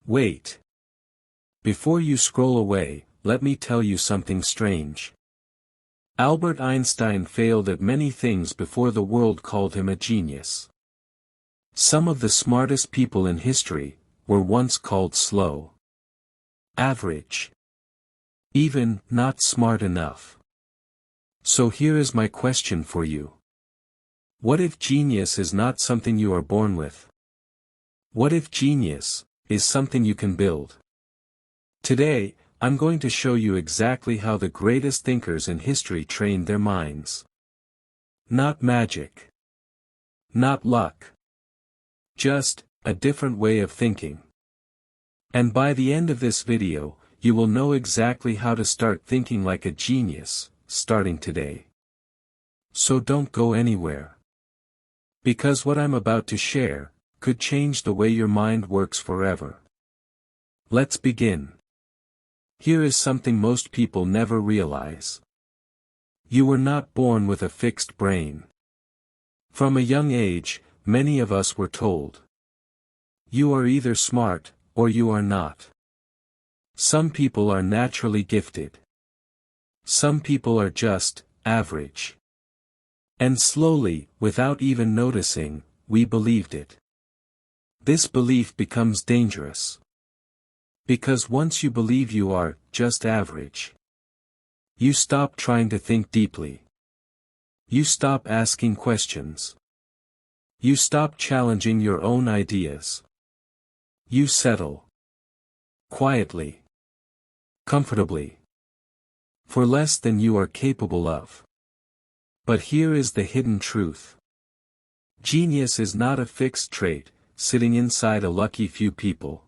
Wait. Before you scroll away, let me tell you something strange. Albert Einstein failed at many things before the world called him a genius. Some of the smartest people in history were once called slow, average, even not smart enough. So here is my question for you. What if genius is not something you are born with? What if genius is something you can build? Today, I'm going to show you exactly how the greatest thinkers in history trained their minds. Not magic. Not luck. Just a different way of thinking. And by the end of this video, you will know exactly how to start thinking like a genius, starting today. So don't go anywhere. Because what I'm about to share could change the way your mind works forever. Let's begin. Here is something most people never realize. You were not born with a fixed brain. From a young age, many of us were told, you are either smart, or you are not. Some people are naturally gifted. Some people are just average. And slowly, without even noticing, we believed it. This belief becomes dangerous. Because once you believe you are just average, you stop trying to think deeply. You stop asking questions. You stop challenging your own ideas. You settle. Quietly. Comfortably. For less than you are capable of. But here is the hidden truth. Genius is not a fixed trait, sitting inside a lucky few people.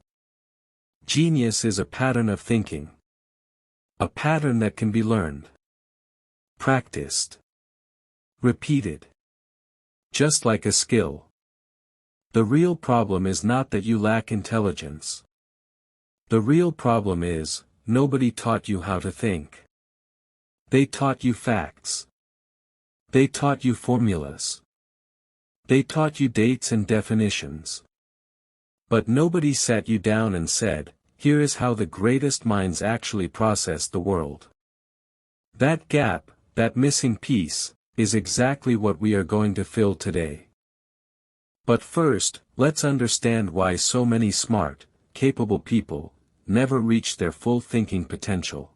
Genius is a pattern of thinking. A pattern that can be learned. Practiced. Repeated. Just like a skill. The real problem is not that you lack intelligence. The real problem is, nobody taught you how to think. They taught you facts. They taught you formulas. They taught you dates and definitions. But nobody sat you down and said, here is how the greatest minds actually process the world. That gap, that missing piece, is exactly what we are going to fill today. But first, let's understand why so many smart, capable people never reach their full thinking potential.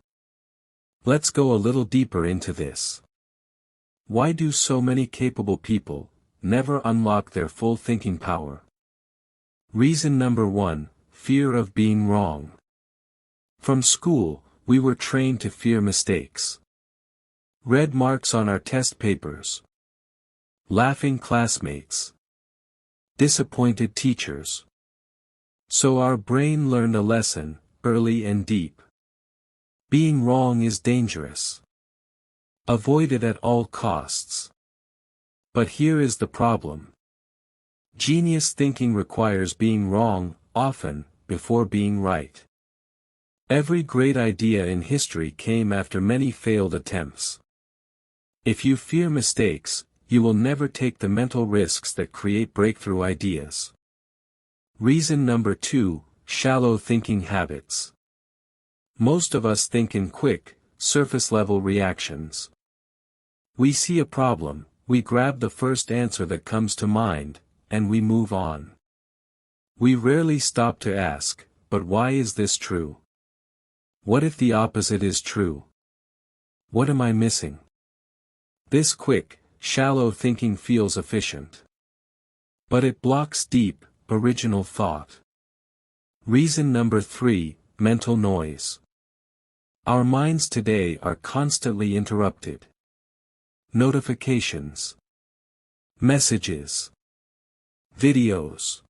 Let's go a little deeper into this. Why do so many capable people never unlock their full thinking power? Reason number 1, fear of being wrong. From school, we were trained to fear mistakes. Red marks on our test papers. Laughing classmates. Disappointed teachers. So our brain learned a lesson, early and deep. Being wrong is dangerous. Avoid it at all costs. But here is the problem. Genius thinking requires being wrong, often, before being right. Every great idea in history came after many failed attempts. If you fear mistakes, you will never take the mental risks that create breakthrough ideas. Reason number 2, shallow thinking habits. Most of us think in quick, surface-level reactions. We see a problem, we grab the first answer that comes to mind, and we move on. We rarely stop to ask, but why is this true? What if the opposite is true? What am I missing? This quick, shallow thinking feels efficient. But it blocks deep, original thought. Reason number 3, mental noise. Our minds today are constantly interrupted. Notifications. Messages. Videos.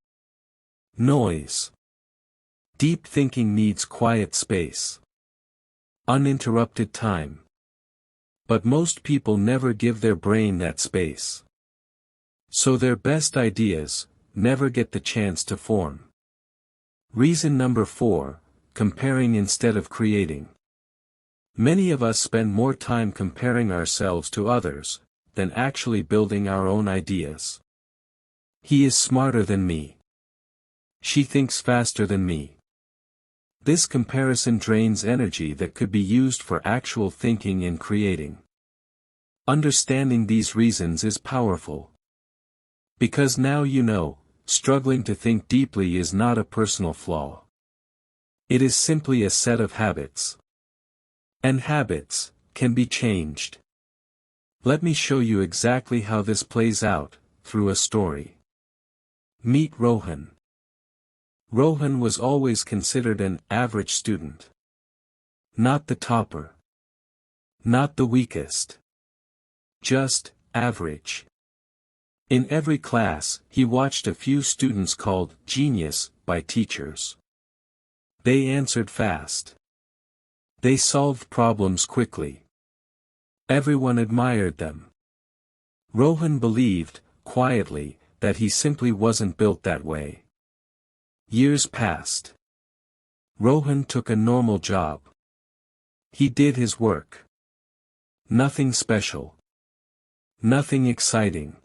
Noise. Deep thinking needs quiet space. Uninterrupted time. But most people never give their brain that space. So their best ideas never get the chance to form. Reason number 4, comparing instead of creating. Many of us spend more time comparing ourselves to others than actually building our own ideas. He is smarter than me. She thinks faster than me. This comparison drains energy that could be used for actual thinking and creating. Understanding these reasons is powerful. Because now you know, struggling to think deeply is not a personal flaw. It is simply a set of habits. And habits can be changed. Let me show you exactly how this plays out, through a story. Meet Rohan. Rohan was always considered an average student. Not the topper. Not the weakest. Just average. In every class, he watched a few students called genius by teachers. They answered fast. They solved problems quickly. Everyone admired them. Rohan believed, quietly, that he simply wasn't built that way. Years passed. Rohan took a normal job. He did his work. Nothing special. Nothing exciting.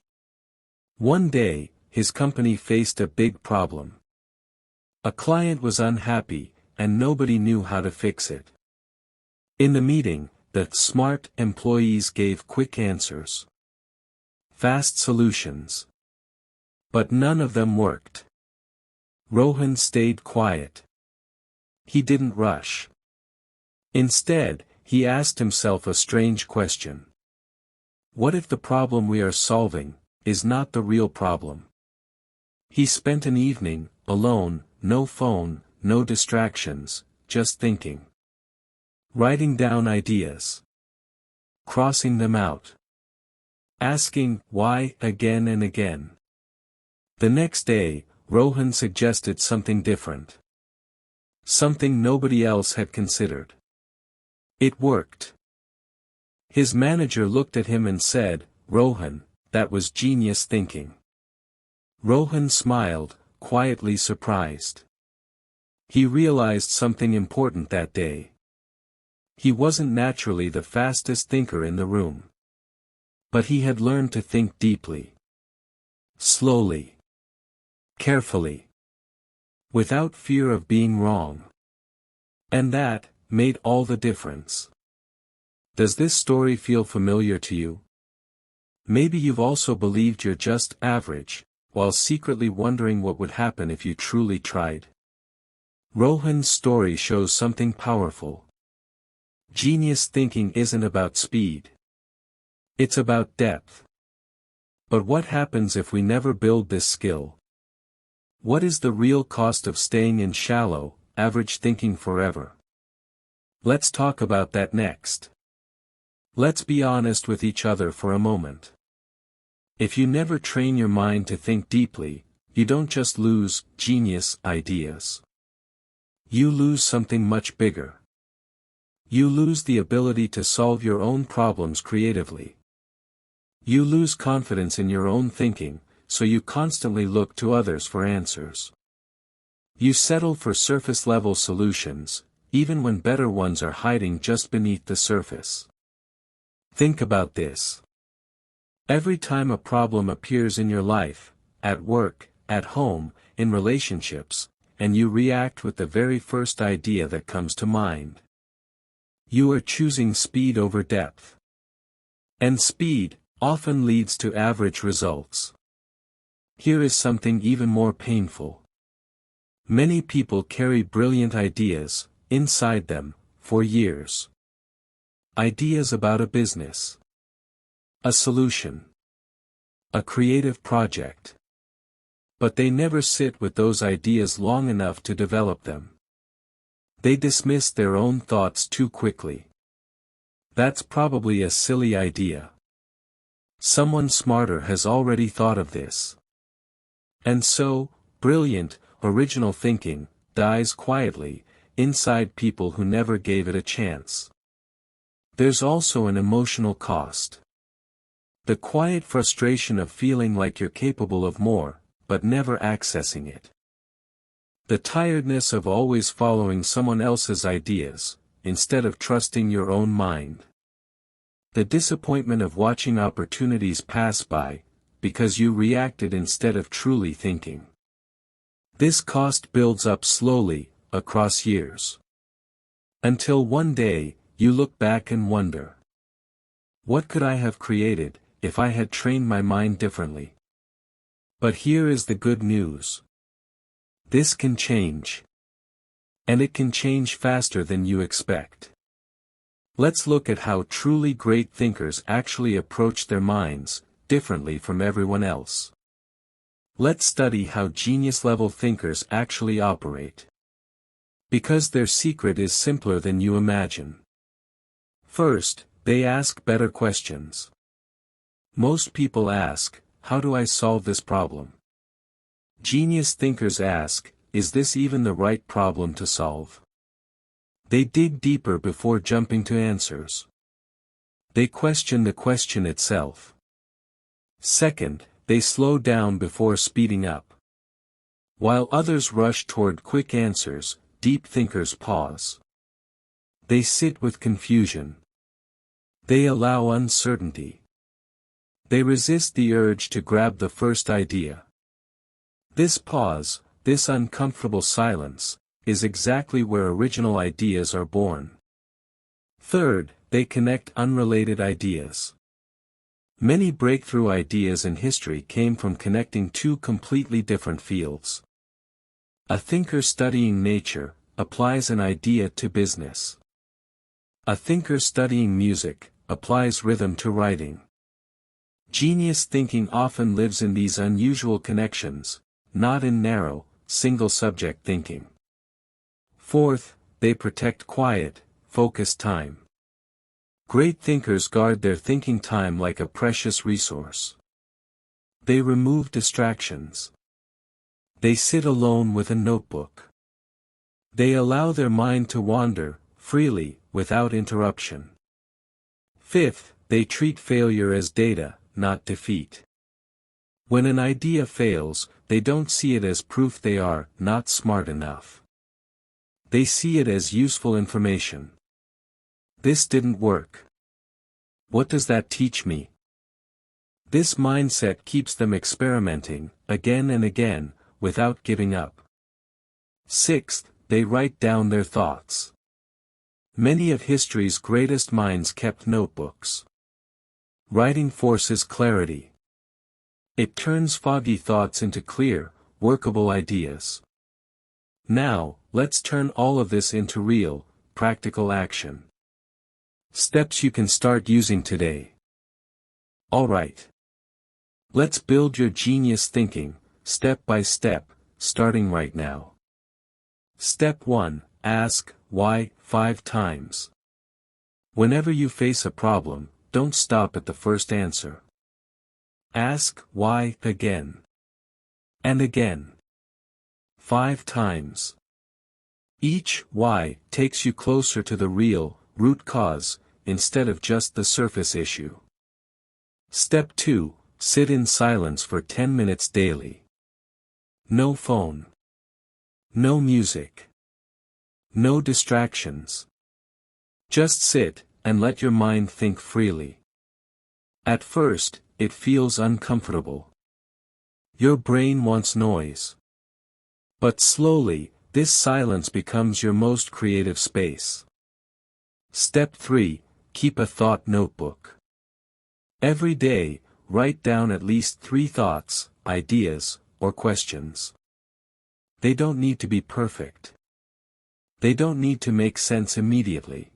One day, his company faced a big problem. A client was unhappy, and nobody knew how to fix it. In the meeting, the smart employees gave quick answers. Fast solutions. But none of them worked. Rohan stayed quiet. He didn't rush. Instead, he asked himself a strange question. What if the problem we are solving is not the real problem? He spent an evening, alone, no phone, no distractions, just thinking. Writing down ideas. Crossing them out. Asking why again and again. The next day, Rohan suggested something different. Something nobody else had considered. It worked. His manager looked at him and said, "Rohan, that was genius thinking." Rohan smiled, quietly surprised. He realized something important that day. He wasn't naturally the fastest thinker in the room. But he had learned to think deeply. Slowly. Carefully. Without fear of being wrong. And that made all the difference. Does this story feel familiar to you? Maybe you've also believed you're just average, while secretly wondering what would happen if you truly tried. Rohan's story shows something powerful. Genius thinking isn't about speed. It's about depth. But what happens if we never build this skill? What is the real cost of staying in shallow, average thinking forever? Let's talk about that next. Let's be honest with each other for a moment. If you never train your mind to think deeply, you don't just lose genius ideas. You lose something much bigger. You lose the ability to solve your own problems creatively. You lose confidence in your own thinking, so you constantly look to others for answers. You settle for surface-level solutions, even when better ones are hiding just beneath the surface. Think about this. Every time a problem appears in your life, at work, at home, in relationships, and you react with the very first idea that comes to mind. You are choosing speed over depth. And speed often leads to average results. Here is something even more painful. Many people carry brilliant ideas inside them for years. Ideas about a business. A solution. A creative project. But they never sit with those ideas long enough to develop them. They dismiss their own thoughts too quickly. That's probably a silly idea. Someone smarter has already thought of this. And so, brilliant, original thinking dies quietly inside people who never gave it a chance. There's also an emotional cost. The quiet frustration of feeling like you're capable of more, but never accessing it. The tiredness of always following someone else's ideas, instead of trusting your own mind. The disappointment of watching opportunities pass by, because you reacted instead of truly thinking. This cost builds up slowly, across years. Until one day, you look back and wonder. What could I have created, if I had trained my mind differently? But here is the good news. This can change. And it can change faster than you expect. Let's look at how truly great thinkers actually approach their minds, differently from everyone else. Let's study how genius-level thinkers actually operate. Because their secret is simpler than you imagine. First, they ask better questions. Most people ask, how do I solve this problem? Genius thinkers ask, is this even the right problem to solve? They dig deeper before jumping to answers. They question the question itself. Second, they slow down before speeding up. While others rush toward quick answers, deep thinkers pause. They sit with confusion. They allow uncertainty. They resist the urge to grab the first idea. This pause, this uncomfortable silence, is exactly where original ideas are born. Third, they connect unrelated ideas. Many breakthrough ideas in history came from connecting two completely different fields. A thinker studying nature applies an idea to business. A thinker studying music applies rhythm to writing. Genius thinking often lives in these unusual connections, not in narrow, single-subject thinking. Fourth, they protect quiet, focused time. Great thinkers guard their thinking time like a precious resource. They remove distractions. They sit alone with a notebook. They allow their mind to wander, freely, without interruption. Fifth, they treat failure as data, not defeat. When an idea fails, they don't see it as proof they are not smart enough. They see it as useful information. This didn't work. What does that teach me? This mindset keeps them experimenting, again and again, without giving up. Sixth, they write down their thoughts. Many of history's greatest minds kept notebooks. Writing forces clarity. It turns foggy thoughts into clear, workable ideas. Now, let's turn all of this into real, practical action. Steps you can start using today. Alright. Let's build your genius thinking, step by step, starting right now. Step 1, ask, why, 5 times. Whenever you face a problem, don't stop at the first answer. Ask, why, again. And again. 5 times. Each why takes you closer to the real, root cause, instead of just the surface issue. Step 2, sit in silence for 10 minutes daily. No phone. No music. No distractions. Just sit, and let your mind think freely. At first, it feels uncomfortable. Your brain wants noise. But slowly, this silence becomes your most creative space. Step 3, keep a thought notebook. Every day, write down at least 3 thoughts, ideas, or questions. They don't need to be perfect. They don't need to make sense immediately.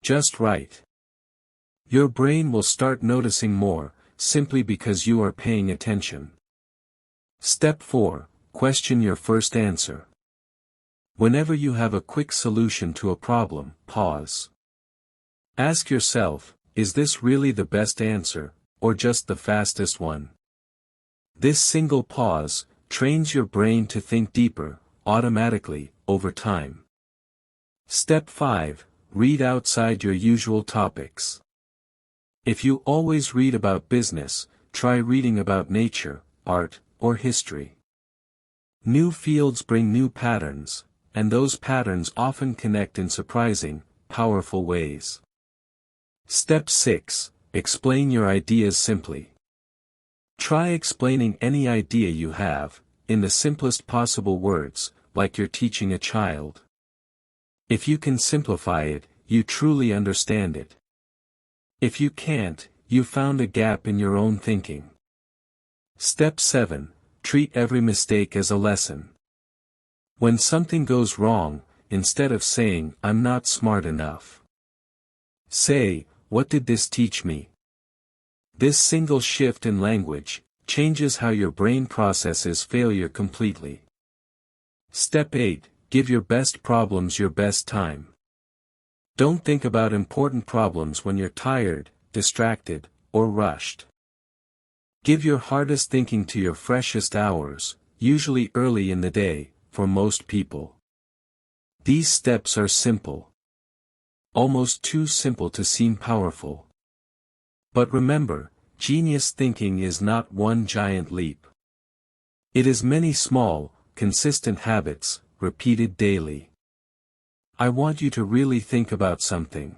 Just write. Your brain will start noticing more, simply because you are paying attention. Step 4, question your first answer. Whenever you have a quick solution to a problem, pause. Ask yourself, is this really the best answer, or just the fastest one? This single pause trains your brain to think deeper, automatically, over time. Step 5, read outside your usual topics. If you always read about business, try reading about nature, art, or history. New fields bring new patterns, and those patterns often connect in surprising, powerful ways. Step 6, explain your ideas simply. Try explaining any idea you have, in the simplest possible words, like you're teaching a child. If you can simplify it, you truly understand it. If you can't, you found a gap in your own thinking. Step 7. Treat every mistake as a lesson. When something goes wrong, instead of saying, "I'm not smart enough," say, "What did this teach me?" This single shift in language changes how your brain processes failure completely. Step 8. Give your best problems your best time. Don't think about important problems when you're tired, distracted, or rushed. Give your hardest thinking to your freshest hours, usually early in the day, for most people. These steps are simple. Almost too simple to seem powerful. But remember, genius thinking is not one giant leap. It is many small, consistent habits, repeated daily. I want you to really think about something.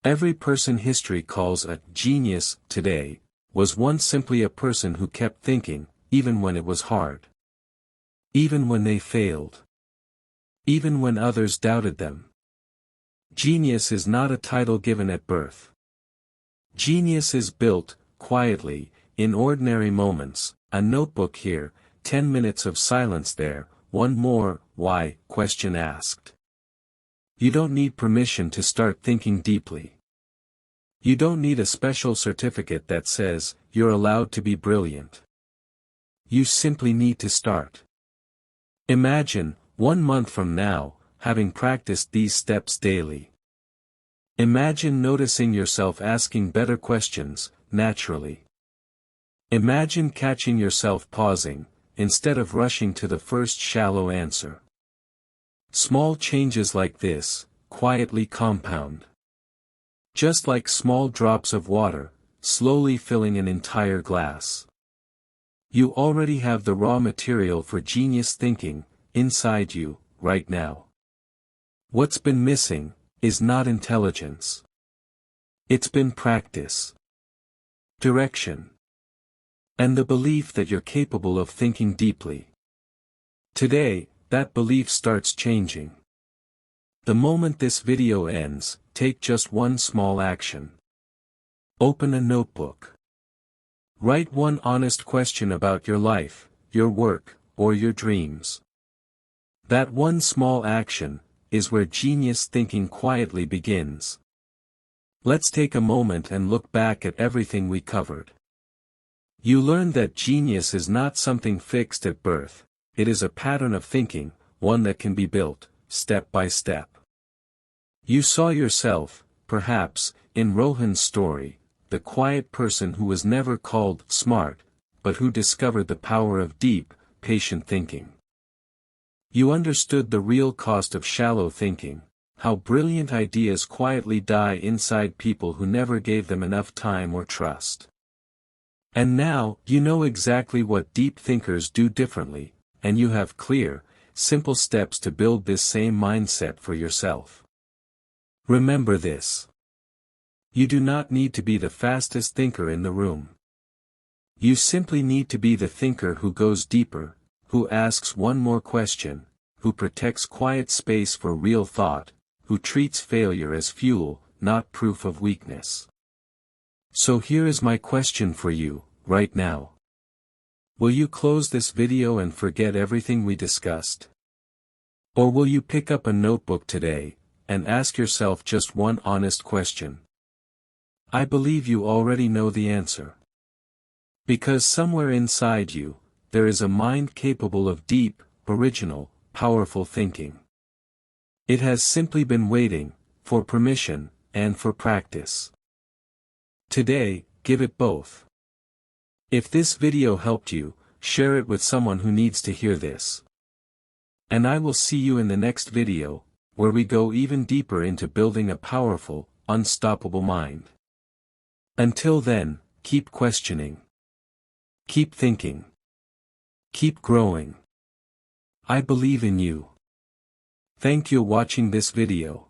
Every person history calls a genius today was once simply a person who kept thinking, even when it was hard. Even when they failed. Even when others doubted them. Genius is not a title given at birth. Genius is built, quietly, in ordinary moments, a notebook here, 10 minutes of silence there, one more, why, question asked. You don't need permission to start thinking deeply. You don't need a special certificate that says, you're allowed to be brilliant. You simply need to start. Imagine, 1 month from now, having practiced these steps daily. Imagine noticing yourself asking better questions, naturally. Imagine catching yourself pausing, instead of rushing to the first shallow answer. Small changes like this, quietly compound. Just like small drops of water, slowly filling an entire glass. You already have the raw material for genius thinking, inside you, right now. What's been missing is not intelligence. It's been practice. Direction. And the belief that you're capable of thinking deeply. Today, that belief starts changing. The moment this video ends, take just one small action. Open a notebook. Write one honest question about your life, your work, or your dreams. That one small action is where genius thinking quietly begins. Let's take a moment and look back at everything we covered. You learned that genius is not something fixed at birth, it is a pattern of thinking, one that can be built, step by step. You saw yourself, perhaps, in Rohan's story, the quiet person who was never called smart, but who discovered the power of deep, patient thinking. You understood the real cost of shallow thinking, how brilliant ideas quietly die inside people who never gave them enough time or trust. And now, you know exactly what deep thinkers do differently, and you have clear, simple steps to build this same mindset for yourself. Remember this. You do not need to be the fastest thinker in the room. You simply need to be the thinker who goes deeper, who asks one more question, who protects quiet space for real thought, who treats failure as fuel, not proof of weakness. So here is my question for you, right now. Will you close this video and forget everything we discussed? Or will you pick up a notebook today, and ask yourself just one honest question? I believe you already know the answer. Because somewhere inside you, there is a mind capable of deep, original, powerful thinking. It has simply been waiting, for permission, and for practice. Today, give it both. If this video helped you, share it with someone who needs to hear this. And I will see you in the next video, where we go even deeper into building a powerful, unstoppable mind. Until then, keep questioning. Keep thinking. Keep growing. I believe in you. Thank you for watching this video.